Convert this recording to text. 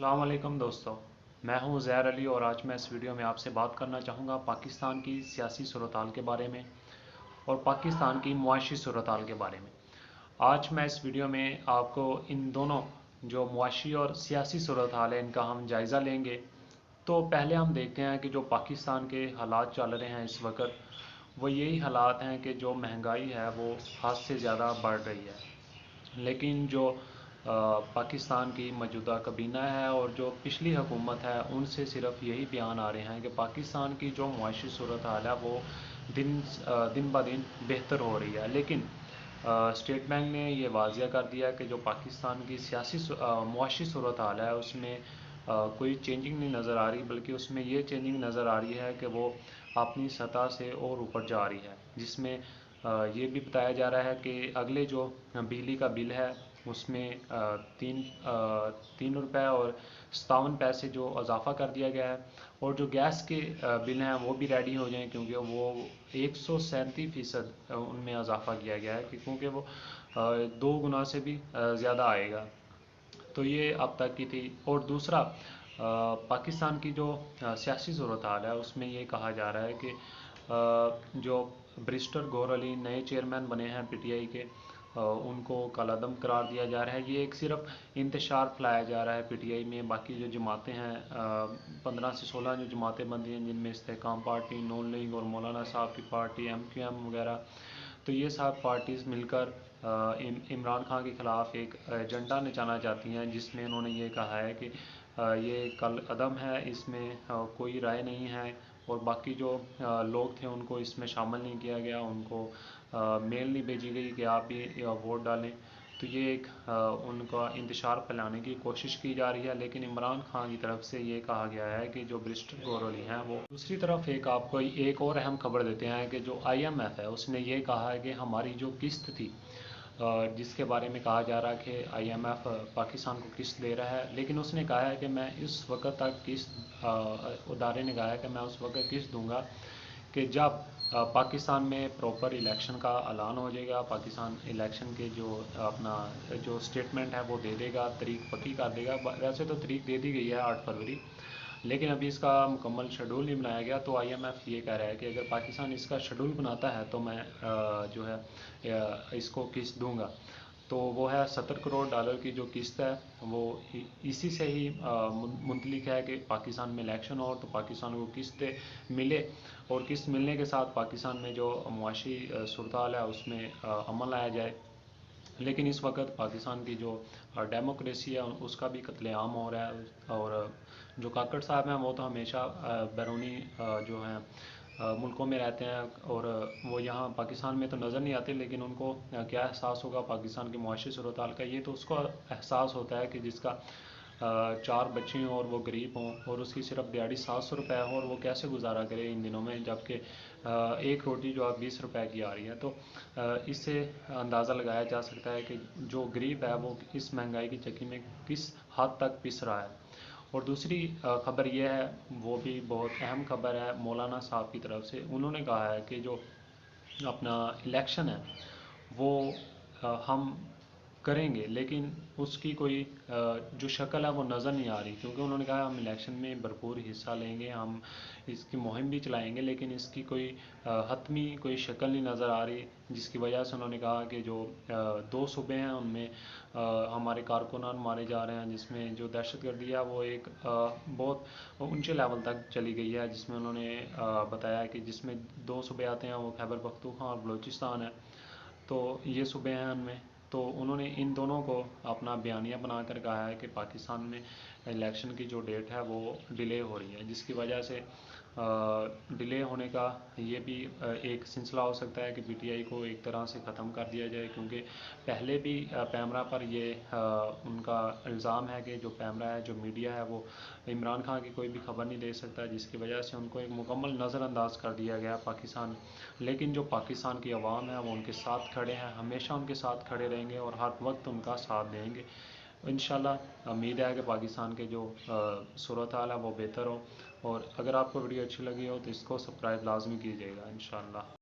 अस्सलाम वालेकुम दोस्तों, मैं हूं ज़ैर अली और आज मैं इस वीडियो में आपसे बात करना चाहूँगा पाकिस्तान की सियासी सूरत-हाल के बारे में और पाकिस्तान की मुआशी सूरत-हाल के बारे में। आज मैं इस वीडियो में आपको इन दोनों जो मुआशी और सियासी सूरत-हाल है इनका हम जायज़ा लेंगे। तो पहले हम देखते हैं कि जो पाकिस्तान के हालात चल रहे हैं इस वक्त, वो यही हालात हैं कि जो महंगाई है वो हद से ज़्यादा बढ़ रही है। लेकिन जो पाकिस्तान की मौजूदा काबीना है और जो पिछली हुकूमत है उनसे सिर्फ यही बयान आ रहे हैं कि पाकिस्तान की जो मुआशी सूरत हाल है वो दिन ब दिन बेहतर हो रही है। लेकिन स्टेट बैंक ने ये वाजिया कर दिया कि जो पाकिस्तान की सियासी मुआशी सूरत हाल है उसमें कोई चेंजिंग नहीं नज़र आ रही, बल्कि उसमें ये चेंजिंग नज़र आ रही है कि वो अपनी सतह से और ऊपर जा रही है। जिसमें ये भी बताया जा रहा है कि अगले जो बिजली का बिल है उसमें तीन रुपये और 57 पैसे जो इजाफ़ा कर दिया गया है, और जो गैस के बिल हैं वो भी रेडी हो जाएं क्योंकि वो 137% उनमें इजाफ़ा किया गया है क्योंकि वो 2 गुना से भी ज़्यादा आएगा। तो ये अब तक की थी। और दूसरा पाकिस्तान की जो सियासी सूरत हाल है उसमें ये कहा जा रहा है कि जो बैरिस्टर गौहर अली नए चेयरमैन बने हैं पीटीआई के, उनको कलअदम करार दिया जा रहा है। ये एक सिर्फ इंतशार फैलाया जा रहा है पीटीआई में। बाकी जो जमातें हैं 15 से 16 जो जमातें बनती हैं जिनमें इस्तेकाम पार्टी, नून लीग और मौलाना साहब की पार्टी एमक्यूएम वगैरह, तो ये सब पार्टीज़ मिलकर इमरान खान के ख़िलाफ़ एक एजेंडा नचाना चाहती हैं जिसमें उन्होंने ये कहा है कि ये कल अदम है, इसमें कोई राय नहीं है। और बाकी जो लोग थे उनको इसमें शामिल नहीं किया गया, उनको मेल नहीं भेजी गई कि आप भी वोट डालें। तो ये एक उनका इंतशार फैलाने की कोशिश की जा रही है। लेकिन इमरान खान की तरफ से ये कहा गया है कि जो बैरिस्टर गौहर अली हैं वो। दूसरी तरफ एक आपको एक और अहम खबर देते हैं कि जो आईएमएफ है उसने ये कहा है कि हमारी जो किस्त थी, जिसके बारे में कहा जा रहा है कि आईएमएफ पाकिस्तान को किस्त दे रहा है, लेकिन उसने कहा है कि मैं इस वक्त तक किस्त उदारे ने कहा है कि मैं उस वक्त किस्त दूंगा कि जब पाकिस्तान में प्रॉपर इलेक्शन का ऐलान हो जाएगा, पाकिस्तान इलेक्शन के जो अपना जो स्टेटमेंट है वो दे देगा, तारीख पक्की कर देगा। वैसे तो तारीख दे दी गई है 8 फरवरी, लेकिन अभी इसका मुकम्मल शेड्यूल नहीं बनाया गया। तो आईएमएफ ये कह रहा है कि अगर पाकिस्तान इसका शेड्यूल बनाता है तो मैं जो है इसको किस्त दूंगा। तो वो है $70 करोड़ की जो किस्त है वो इसी से ही मुंतलिक है कि पाकिस्तान में इलेक्शन हो तो पाकिस्तान को किस्त मिले, और किस्त मिलने के साथ पाकिस्तान में जो मुआशी सूरत हाल है उसमें अमल लाया जाए। लेकिन इस वक्त पाकिस्तान की जो डेमोक्रेसी है उसका भी कत्लेआम हो रहा है। और जो काकड़ साहब हैं वो तो हमेशा बैरूनी जो हैं मुल्कों में रहते हैं, और वो यहाँ पाकिस्तान में तो नज़र नहीं आते, लेकिन उनको क्या एहसास होगा पाकिस्तान की मुआशी सूरत हाल का। ये तो उसको एहसास होता है कि जिसका 4 बच्चे हों और वो गरीब हों और उसकी सिर्फ दिहाड़ी 700 रुपये हो, और वो कैसे गुजारा करे इन दिनों में, जबकि एक रोटी जो है 20 रुपये की आ रही है। तो इससे अंदाज़ा लगाया जा सकता है कि जो गरीब है वो इस महंगाई की चक्की में किस हद तक पिस रहा है। और दूसरी खबर यह है, वो भी बहुत अहम खबर है मौलाना साहब की तरफ से। उन्होंने कहा है कि जो अपना इलेक्शन है वो हम करेंगे, लेकिन उसकी कोई जो शक्ल है वो नज़र नहीं आ रही, क्योंकि उन्होंने कहा हम इलेक्शन में भरपूर हिस्सा लेंगे, हम इसकी मुहिम भी चलाएंगे, लेकिन इसकी कोई हतमी कोई शक्ल नहीं नज़र आ रही। जिसकी वजह से उन्होंने कहा कि जो 2 सूबे हैं उनमें हमारे कारकुनान मारे जा रहे हैं, जिसमें जो दहशतगर्दी है वो एक बहुत ऊंचे लेवल तक चली गई है। जिसमें उन्होंने बताया कि जिसमें 2 सूबे आते हैं वो खैबर पख्तूनख्वा और बलूचिस्तान है। तो ये सूबे हैं उनमें। तो उन्होंने इन दोनों को अपना बयानिया बनाकर कहा है कि पाकिस्तान में इलेक्शन की जो डेट है वो डिले हो रही है, जिसकी वजह से डिले होने का ये भी एक सिलसिला हो सकता है कि पीटीआई को एक तरह से ख़त्म कर दिया जाए। क्योंकि पहले भी पैमरा पर ये उनका इल्ज़ाम है कि जो पैमरा है, जो मीडिया है, वो इमरान खान की कोई भी खबर नहीं दे सकता, जिसकी वजह से उनको एक मुकम्मल नज़रअंदाज कर दिया गया पाकिस्तान। लेकिन जो पाकिस्तान की आवाम है वो उनके साथ खड़े हैं, हमेशा उनके साथ खड़े रहेंगे और हर वक्त उनका साथ देंगे। इंशाल्लाह उम्मीद है कि पाकिस्तान के जो सूरत हाल है वो बेहतर हो। और अगर आपको वीडियो अच्छी लगी हो तो इसको सब्सक्राइब लाजमी कीजिएगा इंशाल्लाह।